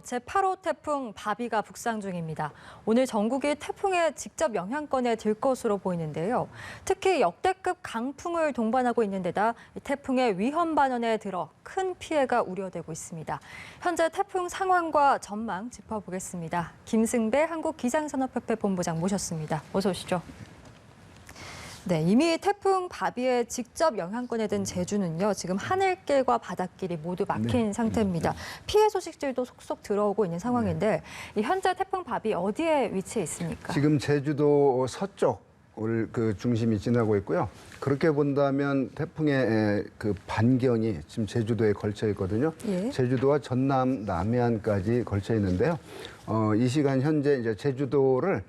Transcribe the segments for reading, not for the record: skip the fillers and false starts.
이번 제8호 태풍 바비가 북상 중입니다. 오늘 전국이 태풍의 직접 영향권에 들 것으로 보이는데요. 특히 역대급 강풍을 동반하고 있는 데다 태풍의 위험 반원에 들어 큰 피해가 우려되고 있습니다. 현재 태풍 상황과 전망 짚어보겠습니다. 김승배 한국기상산업협회 본부장 모셨습니다. 어서 오시죠. 네, 이미 태풍 바비의 직접 영향권에 든 제주는요, 지금 하늘길과 바닷길이 모두 막힌 상태입니다. 피해 소식들도 속속 들어오고 있는 상황인데, 이 현재 태풍 바비 어디에 위치해 있습니까? 지금 제주도 서쪽을 그 중심이 지나고 있고요. 그렇게 본다면 태풍의 그 반경이 지금 제주도에 걸쳐 있거든요. 예. 제주도와 전남, 남해안까지 걸쳐 있는데요. 이 시간 현재 이제 제주도를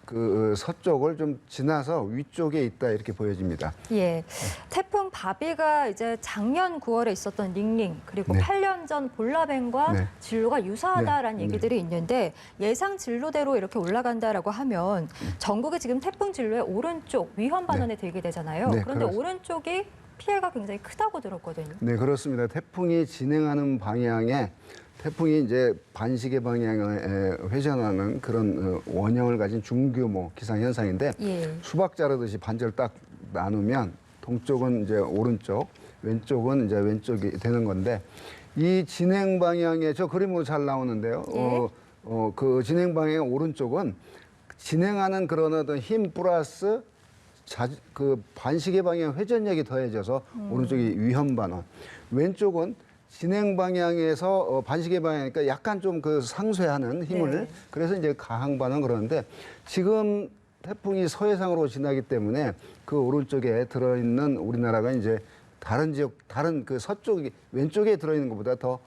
그 서쪽을 좀 지나서 위쪽에 있다 이렇게 보여집니다. 예, 태풍 바비가 이제 작년 9월에 있었던 닝닝 그리고 네. 8년 전 볼라벤과 네. 진로가 유사하다라는 네. 얘기들이 있는데 예상 진로대로 이렇게 올라간다라고 하면 전국이 지금 태풍 진로의 오른쪽 위험 반원에 들게 되잖아요. 네, 그런데 그렇습니다. 오른쪽이 피해가 굉장히 크다고 들었거든요. 네, 그렇습니다. 태풍이 진행하는 방향에 태풍이 이제 반시계 방향에 회전하는 그런 원형을 가진 중규모 기상 현상인데 예. 수박 자르듯이 반절 딱 나누면 동쪽은 이제 오른쪽, 왼쪽은 이제 왼쪽이 되는 건데 이 진행 방향에 저 그림으로 잘 나오는데요. 예. 그 진행 방향의 오른쪽은 진행하는 그런 어떤 힘 플러스 그 반시계 방향 회전력이 더해져서 오른쪽이 위험 반원, 왼쪽은 진행 방향에서 반시계 방향이니까 약간 좀 그 상쇄하는 힘을 네. 그래서 이제 가항 반원 그러는데 지금 태풍이 서해상으로 지나기 때문에 그 오른쪽에 들어있는 우리나라가 이제 다른 지역 다른 그 서쪽 왼쪽에 들어있는 것보다 더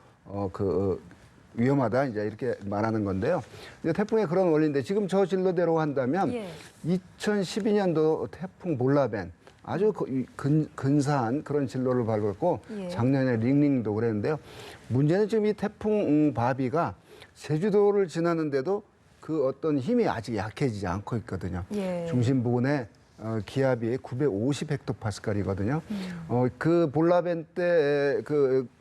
위험하다 이제 이렇게 말하는 건데요. 이제 태풍의 그런 원리인데 지금 저 진로대로 한다면 예. 2012년도 태풍 볼라벤 아주 근사한 그런 진로를 밟았고 예. 작년에 링링도 그랬는데요. 문제는 지금 이 태풍 바비가 제주도를 지나는데도 그 어떤 힘이 아직 약해지지 않고 있거든요. 예. 중심 부근에 기압이 950 헥토파스칼이거든요. 그 볼라벤 때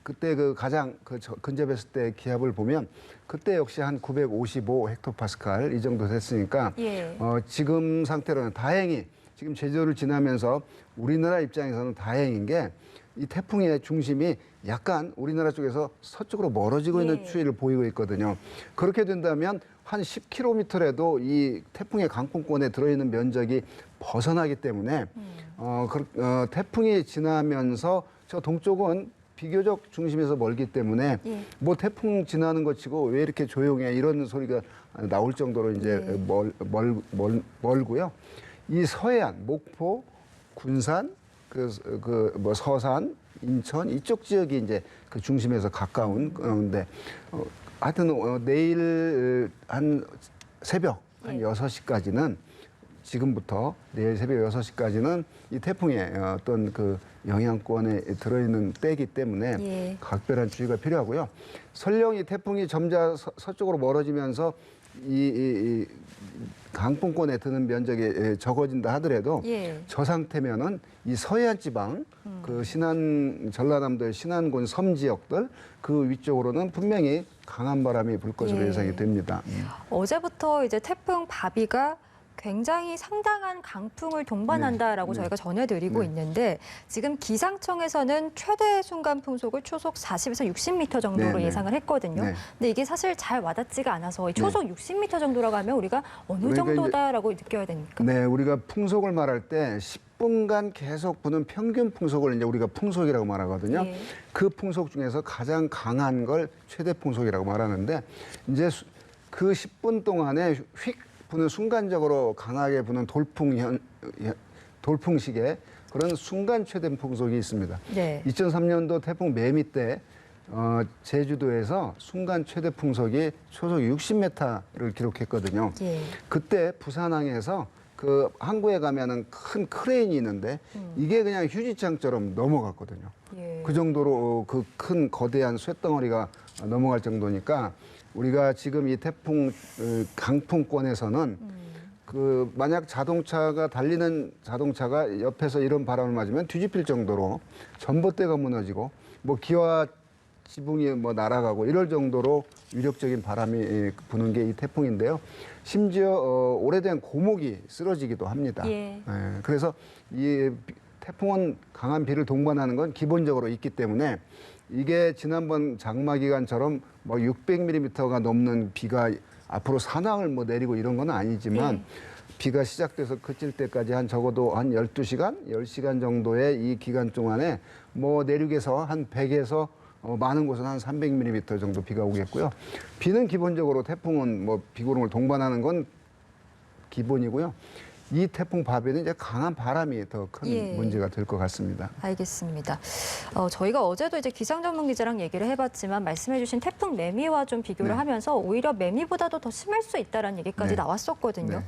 그때 그 가장 근접했을 때 기압을 보면 그때 역시 한 955 헥토파스칼 이 정도 됐으니까 예. 지금 상태로는 다행히 지금 제주도를 지나면서 우리나라 입장에서는 다행인 게 이 태풍의 중심이 약간 우리나라 쪽에서 서쪽으로 멀어지고 있는 예. 추이를 보이고 있거든요. 그렇게 된다면 한 10km라도 이 태풍의 강풍권에 들어있는 면적이 벗어나기 때문에 태풍이 지나면서 저 동쪽은 비교적 중심에서 멀기 때문에 예. 뭐 태풍 지나는 것 치고 왜 이렇게 조용해 이런 소리가 나올 정도로 이제 예. 멀고요. 이 서해안, 목포, 군산, 뭐 서산, 인천 이쪽 지역이 이제 그 중심에서 가까운 건데 하여튼 내일 한 새벽 한 6시까지는 지금부터 내일 새벽 6시까지는 이 태풍의 어떤 그 영향권에 들어있는 때이기 때문에 예. 각별한 주의가 필요하고요. 설령 이 태풍이 점차 서쪽으로 멀어지면서 이 강풍권에 드는 면적이 적어진다 하더라도 예. 저 상태면은 이 서해안 지방 그 전라남도의 신안군 섬 지역들 그 위쪽으로는 분명히 강한 바람이 불 것으로 예. 예상이 됩니다. 어제부터 이제 태풍 바비가 굉장히 상당한 강풍을 동반한다라고 네. 저희가 전해드리고 네. 있는데 지금 기상청에서는 최대 순간 풍속을 초속 40에서 60m 정도로 네. 예상을 했거든요. 네. 근데 이게 사실 잘 와닿지가 않아서 이 초속 60m 정도라고 하면 우리가 어느 그러니까 정도다라고 느껴야 됩니까? 네, 우리가 풍속을 말할 때 10분간 계속 부는 평균 풍속을 이제 우리가 풍속이라고 말하거든요. 예. 그 풍속 중에서 가장 강한 걸 최대 풍속이라고 말하는데 이제 그 10분 동안에 휙 부는 순간적으로 강하게 부는 돌풍식의 그런 순간 최대 풍속이 있습니다. 네. 2003년도 태풍 매미 때 제주도에서 순간 최대 풍속이 초속 60m를 기록했거든요. 예. 그때 부산항에서 그 항구에 가면은 큰 크레인이 있는데 이게 그냥 휴지장처럼 넘어갔거든요. 예. 그 정도로 그 큰 거대한 쇳덩어리가 넘어갈 정도니까 우리가 지금 이 태풍 강풍권에서는 그 만약 달리는 자동차가 옆에서 이런 바람을 맞으면 뒤집힐 정도로 전봇대가 무너지고 뭐 기와 지붕이 뭐 날아가고 이럴 정도로 위력적인 바람이 부는 게 이 태풍인데요. 심지어 오래된 고목이 쓰러지기도 합니다. 예. 그래서 이 태풍은 강한 비를 동반하는 건 기본적으로 있기 때문에 이게 지난번 장마 기간처럼 뭐 600mm가 넘는 비가 앞으로 산왕을 뭐 내리고 이런 건 아니지만 비가 시작돼서 그칠 때까지 한 적어도 한 12시간, 10시간 정도의 이 기간 동안에 뭐 내륙에서 한 100에서 많은 곳은 한 300mm 정도 비가 오겠고요. 비는 기본적으로 태풍은 뭐 비구름을 동반하는 건 기본이고요. 이 태풍 바비는 이제 강한 바람이 더 큰 문제가 될 것 같습니다. 알겠습니다. 저희가 어제도 이제 기상 전문 기자랑 얘기를 해봤지만 말씀해주신 태풍 매미와 좀 비교를 하면서 오히려 매미보다도 더 심할 수 있다는 얘기까지 나왔었거든요.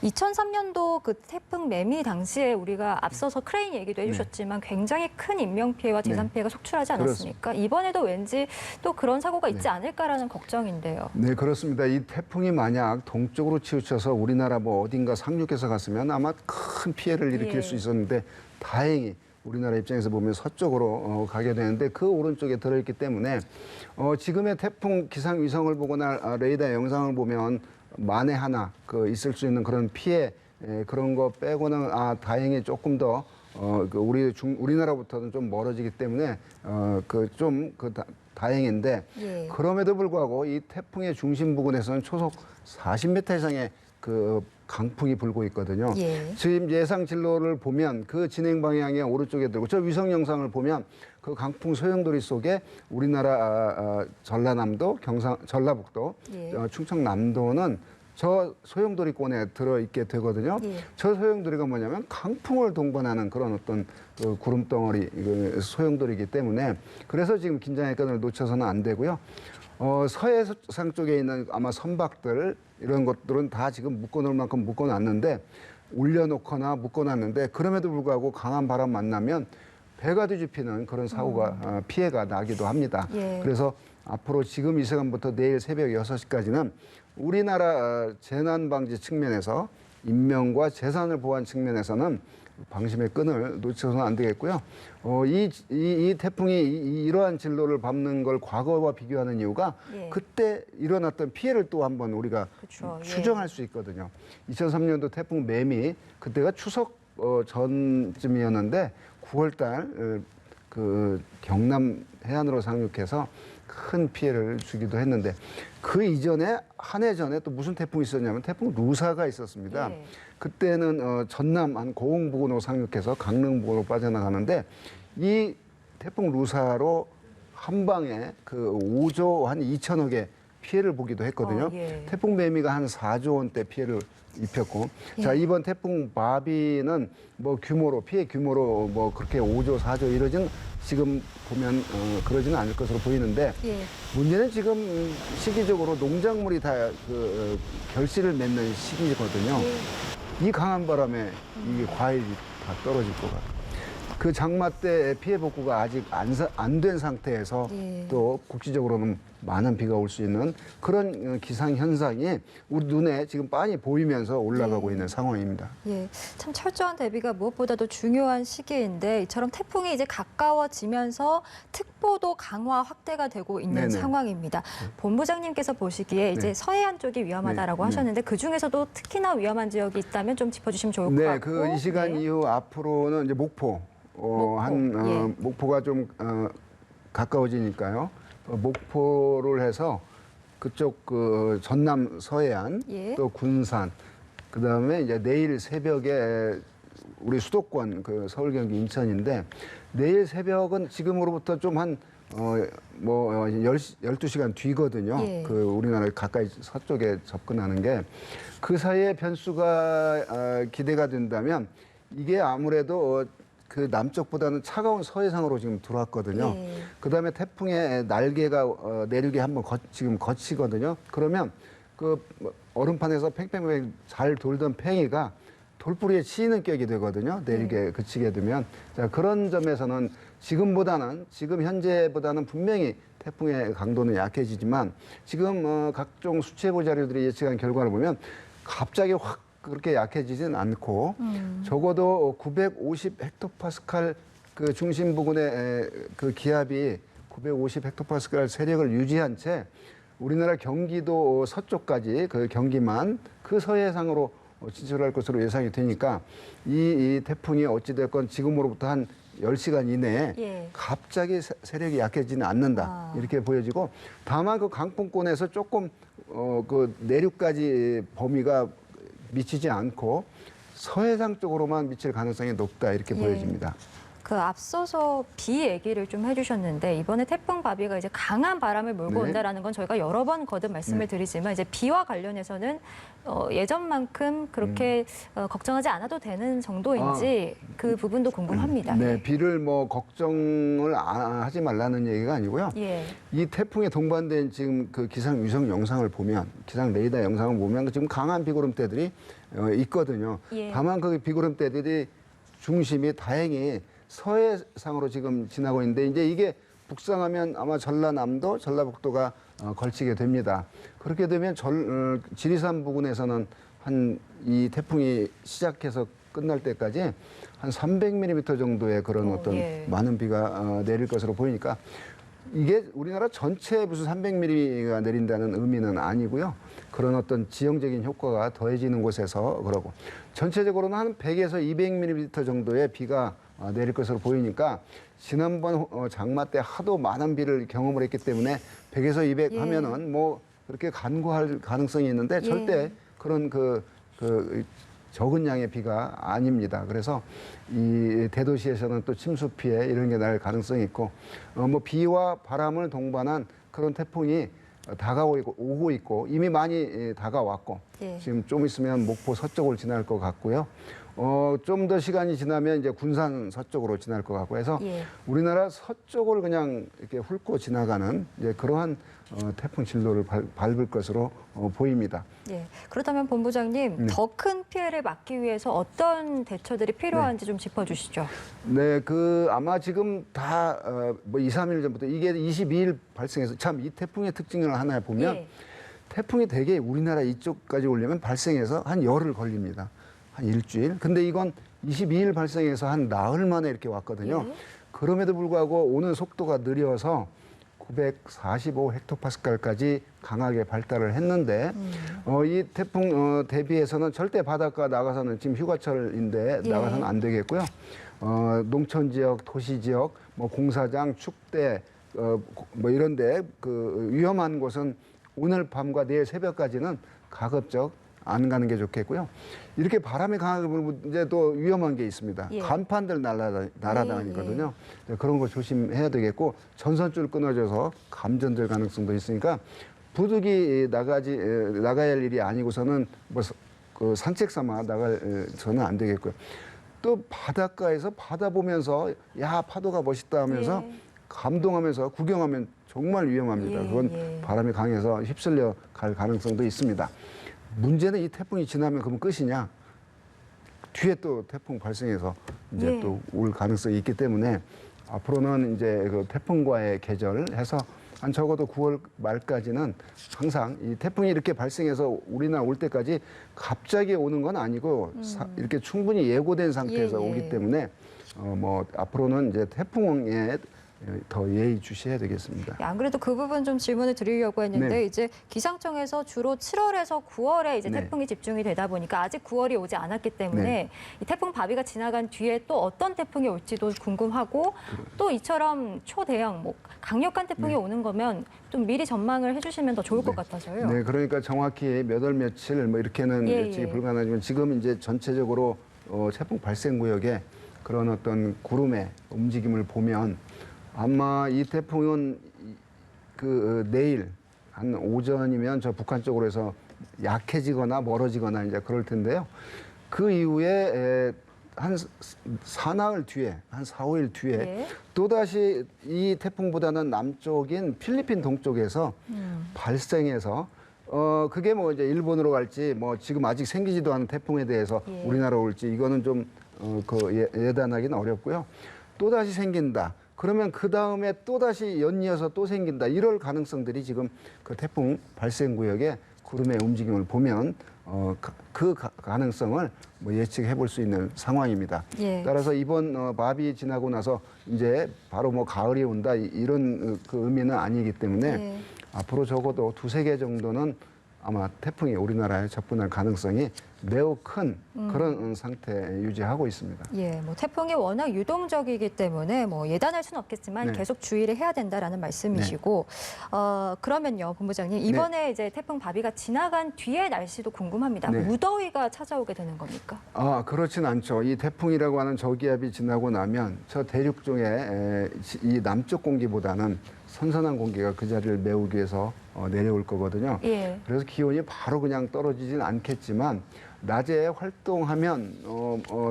2003년도 그 태풍 매미 당시에 우리가 앞서서 크레인 얘기도 해주셨지만 굉장히 큰 인명 피해와 재산 피해가 속출하지 않았습니까? 이번에도 왠지 또 그런 사고가 있지 않을까라는 걱정인데요. 네, 그렇습니다. 이 태풍이 만약 동쪽으로 치우쳐서 우리나라 뭐 어딘가 상륙해서 갔으면 아마 큰 피해를 일으킬 수 있었는데 다행히 우리나라 입장에서 보면 서쪽으로 가게 되는데 그 오른쪽에 들어있기 때문에 지금의 태풍 기상 위성을 보거나 레이더 영상을 보면 만에 하나 있을 수 있는 그런 피해 그런 거 빼고는 다행히 조금 더 우리나라부터는 좀 멀어지기 때문에 다행인데 그럼에도 불구하고 이 태풍의 중심 부근에서는 초속 40m 이상의 그 강풍이 불고 있거든요. 지금 예상 진로를 보면 그 진행 방향의 오른쪽에 들고 저 위성 영상을 보면 그 강풍 소용돌이 속에 우리나라 전라남도, 전라북도, 충청남도는 저 소용돌이권에 들어있게 되거든요. 저 소용돌이가 뭐냐면 강풍을 동반하는 그런 어떤 구름덩어리 소용돌이기 때문에 그래서 지금 긴장의 끈을 놓쳐서는 안 되고요. 서해상 쪽에 있는 아마 선박들 이런 것들은 다 지금 묶어놓을 만큼 묶어놨는데 올려놓거나 묶어놨는데 그럼에도 불구하고 강한 바람 만나면 배가 뒤집히는 그런 사고가 피해가 나기도 합니다. 그래서 앞으로 지금 이 시간부터 내일 새벽 6시까지는 우리나라 재난 방지 측면에서 인명과 재산을 보호한 측면에서는 방심의 끈을 놓쳐서는 안 되겠고요. 이 태풍이 이러한 진로를 밟는 걸 과거와 비교하는 이유가 그때 일어났던 피해를 또 한번 우리가 추정할 수 있거든요. 2003년도 태풍 매미 그때가 추석 전쯤이었는데 9월달 그 경남 해안으로 상륙해서 큰 피해를 주기도 했는데 그 이전에 한 해 전에 또 무슨 태풍이 있었냐면 태풍 루사가 있었습니다. 그때는 전남 한 고흥부근으로 상륙해서 강릉부근으로 빠져나가는데 이 태풍 루사로 한 방에 그 5조 한 2천억의 피해를 보기도 했거든요. 태풍 매미가 한 4조 원대 피해를 입혔고 자 이번 태풍 바비는 뭐 피해 규모로 뭐 그렇게 5조 4조 이러진 지금 보면 그러지는 않을 것으로 보이는데 문제는 지금 시기적으로 농작물이 다 결실을 맺는 시기거든요. 이 강한 바람에 이 과일이 다 떨어질 것 같아요. 그 장마 때 피해 복구가 아직 안 된 상태에서 또 국지적으로는 많은 비가 올 수 있는 그런 기상 현상이 우리 눈에 지금 빤히 보이면서 올라가고 있는 상황입니다. 참 철저한 대비가 무엇보다도 중요한 시기인데 이처럼 태풍이 이제 가까워지면서 특보도 강화 확대가 되고 있는 상황입니다. 본부장님께서 보시기에 이제 서해안 쪽이 위험하다라고 하셨는데 그 중에서도 특히나 위험한 지역이 있다면 좀 짚어주시면 좋을 것 같고. 이 시간 이후 앞으로는 이제 목포. 목포가 좀 가까워지니까요. 목포를 해서 그쪽 전남 서해안 또 군산 그다음에 이제 내일 새벽에 우리 수도권 서울 경기 인천인데 내일 새벽은 지금으로부터 좀 한 12시간 뒤거든요. 우리나라 가까이 서쪽에 접근하는 게 그 사이에 변수가 기대가 된다면 이게 아무래도 그 남쪽보다는 차가운 서해상으로 지금 들어왔거든요. 그다음에 태풍의 날개가 내륙에 한번 지금 거치거든요. 그러면 그 얼음판에서 팽팽팽 잘 돌던 팽이가 돌뿌리에 치이는 격이 되거든요. 내륙에 그치게 되면. 자, 그런 점에서는 지금 현재보다는 분명히 태풍의 강도는 약해지지만 지금 각종 수치해보 자료들이 예측한 결과를 보면 갑자기 확 그렇게 약해지진 않고 적어도 950 헥토파스칼 그 중심 부근의 그 기압이 950 헥토파스칼 세력을 유지한 채 우리나라 경기도 서쪽까지 그 경기만 그 서해상으로 진출할 것으로 예상이 되니까 이 태풍이 어찌됐건 지금으로부터 한 10시간 이내에 예. 갑자기 세력이 약해지는 않는다. 이렇게 보여지고 다만 그 강풍권에서 조금 그 내륙까지 범위가 미치지 않고 서해상 쪽으로만 미칠 가능성이 높다. 이렇게 예. 보여집니다. 그 앞서서 비 얘기를 좀 해주셨는데 이번에 태풍 바비가 이제 강한 바람을 몰고 네. 온다라는 건 저희가 여러 번 거듭 말씀을 드리지만 이제 비와 관련해서는 예전만큼 그렇게 걱정하지 않아도 되는 정도인지 그 부분도 궁금합니다. 네, 비를 뭐 걱정을 하지 말라는 얘기가 아니고요. 예. 이 태풍에 동반된 지금 그 기상 위성 영상을 보면, 기상 레이더 영상을 보면 지금 강한 비구름대들이 있거든요. 예. 다만 그 비구름대들이 중심이 다행히 서해상으로 지금 지나고 있는데 이제 이게 북상하면 아마 전라남도, 전라북도가 걸치게 됩니다. 그렇게 되면 지리산 부근에서는 한 이 태풍이 시작해서 끝날 때까지 한 300mm 정도의 그런 어떤 예. 많은 비가 내릴 것으로 보이니까 이게 우리나라 전체에 무슨 300mm가 내린다는 의미는 아니고요. 그런 어떤 지형적인 효과가 더해지는 곳에서 그러고 전체적으로는 한 100에서 200mm 정도의 비가 내릴 것으로 보이니까 지난번 장마 때 하도 많은 비를 경험을 했기 때문에 100에서 200 예. 하면은 뭐 그렇게 간구할 가능성이 있는데 절대 그런 그 적은 양의 비가 아닙니다. 그래서 이 대도시에서는 또 침수 피해 이런 게 날 가능성이 있고 뭐 비와 바람을 동반한 그런 태풍이 오고 있고 이미 많이 다가왔고 예. 지금 좀 있으면 목포 서쪽을 지날 것 같고요. 좀 더 시간이 지나면 이제 군산 서쪽으로 지날 것 같고 해서 예. 우리나라 서쪽을 그냥 이렇게 훑고 지나가는 이제 그러한 태풍 진로를 밟을 것으로 보입니다. 예. 그렇다면 본부장님 더 큰 피해를 막기 위해서 어떤 대처들이 필요한지 좀 짚어주시죠. 네, 그 아마 지금 다 뭐 2, 3일 전부터 이게 22일 발생해서 참 이 태풍의 특징을 하나 보면 예. 태풍이 대개 우리나라 이쪽까지 오려면 발생해서 한 열흘 걸립니다. 한 일주일. 근데 이건 22일 발생해서 한 나흘 만에 이렇게 왔거든요. 예. 그럼에도 불구하고 오는 속도가 느려서 945 헥토파스칼까지 강하게 발달을 했는데 이 태풍 대비해서는 절대 바닷가 나가서는 지금 휴가철인데 예. 나가서는 안 되겠고요. 농촌 지역, 도시 지역, 뭐 공사장, 축대 뭐 이런데 그 위험한 곳은 오늘 밤과 내일 새벽까지는 가급적 안 가는 게 좋겠고요. 이렇게 바람이 강하게 불면 이제 또 위험한 게 있습니다. 예. 간판들 날아다니거든요. 그런 거 조심해야 되겠고 전선줄 끊어져서 감전될 가능성도 있으니까 부득이 나가야 할 일이 아니고서는 뭐 그 산책 삼아 나가서는 안 되겠고요. 또 바닷가에서 바다 보면서 야 파도가 멋있다 하면서 예. 감동하면서 구경하면 정말 위험합니다. 예, 그건 예. 바람이 강해서 휩쓸려 갈 가능성도 있습니다. 문제는 이 태풍이 지나면 그러면 끝이냐? 뒤에 또 태풍 발생해서 이제 예. 또 올 가능성이 있기 때문에 앞으로는 이제 그 태풍과의 계절 해서 한 적어도 9월 말까지는 항상 이 태풍이 이렇게 발생해서 우리나라 올 때까지 갑자기 오는 건 아니고 이렇게 충분히 예고된 상태에서 예, 예. 오기 때문에 뭐 앞으로는 이제 태풍에 더 예의주시해야 되겠습니다. 안 그래도 그 부분 좀 질문을 드리려고 했는데 네. 이제 기상청에서 주로 7월에서 9월에 이제 네. 태풍이 집중이 되다 보니까 아직 9월이 오지 않았기 때문에 네. 이 태풍 바비가 지나간 뒤에 또 어떤 태풍이 올지도 궁금하고 또 이처럼 초대형 뭐 강력한 태풍이 오는 거면 좀 미리 전망을 해주시면 더 좋을 것 같아서요. 네, 그러니까 정확히 몇 월 며칠 뭐 이렇게는 예, 예측이 예. 불가능하지만 지금 이제 전체적으로 태풍 발생 구역에 그런 어떤 구름의 움직임을 보면 아마 이 태풍은 그 내일 한 오전이면 저 북한 쪽으로 해서 약해지거나 멀어지거나 이제 그럴 텐데요. 그 이후에 한 사나흘 뒤에, 한 4, 5일 뒤에 예. 또다시 이 태풍보다는 남쪽인 필리핀 동쪽에서 발생해서 그게 뭐 이제 일본으로 갈지 뭐 지금 아직 생기지도 않은 태풍에 대해서 예. 우리나라 올지 이거는 좀 예단하기는 어렵고요. 또다시 생긴다. 그러면 그 다음에 또다시 연이어서 또 생긴다. 이럴 가능성들이 지금 그 태풍 발생 구역의 구름의 움직임을 보면 가능성을 뭐 예측해 볼 수 있는 상황입니다. 예. 따라서 이번 바비 지나고 나서 이제 바로 뭐 가을이 온다 이런 그 의미는 아니기 때문에 예. 앞으로 적어도 2~3개 정도는 아마 태풍이 우리나라에 접근할 가능성이 매우 큰 그런 상태 유지하고 있습니다. 예, 뭐 태풍이 워낙 유동적이기 때문에 뭐 예단할 수는 없겠지만 네. 계속 주의를 해야 된다라는 말씀이시고, 그러면요, 본부장님 이번에 이제 태풍 바비가 지나간 뒤의 날씨도 궁금합니다. 네. 무더위가 찾아오게 되는 겁니까? 그렇진 않죠. 이 태풍이라고 하는 저기압이 지나고 나면 저 대륙 쪽에 이 남쪽 공기보다는 선선한 공기가 그 자리를 메우기 위해서 내려올 거거든요. 예. 그래서 기온이 바로 그냥 떨어지진 않겠지만 낮에 활동하면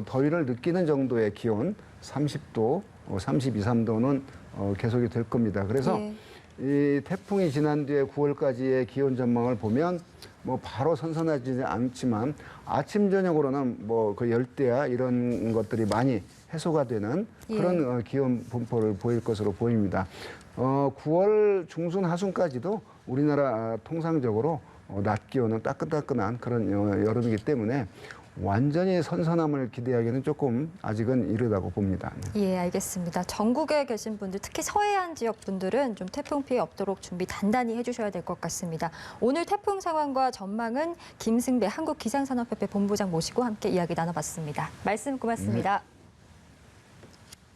더위를 느끼는 정도의 기온 30도, 32, 3도는 계속이 될 겁니다. 그래서 예. 이 태풍이 지난 뒤에 9월까지의 기온 전망을 보면 뭐 바로 선선하지 않지만 아침 저녁으로는 뭐 그 열대야 이런 것들이 많이 해소가 되는 그런 기온 분포를 보일 것으로 보입니다. 9월 중순 하순까지도 우리나라 통상적으로 낮 기온은 따끈따끈한 그런 여름이기 때문에 완전히 선선함을 기대하기는 조금 아직은 이르다고 봅니다. 예, 알겠습니다. 전국에 계신 분들, 특히 서해안 지역 분들은 좀 태풍 피해 없도록 준비 단단히 해주셔야 될 것 같습니다. 오늘 태풍 상황과 전망은 김승배 한국기상산업협회 본부장 모시고 함께 이야기 나눠봤습니다. 말씀 고맙습니다.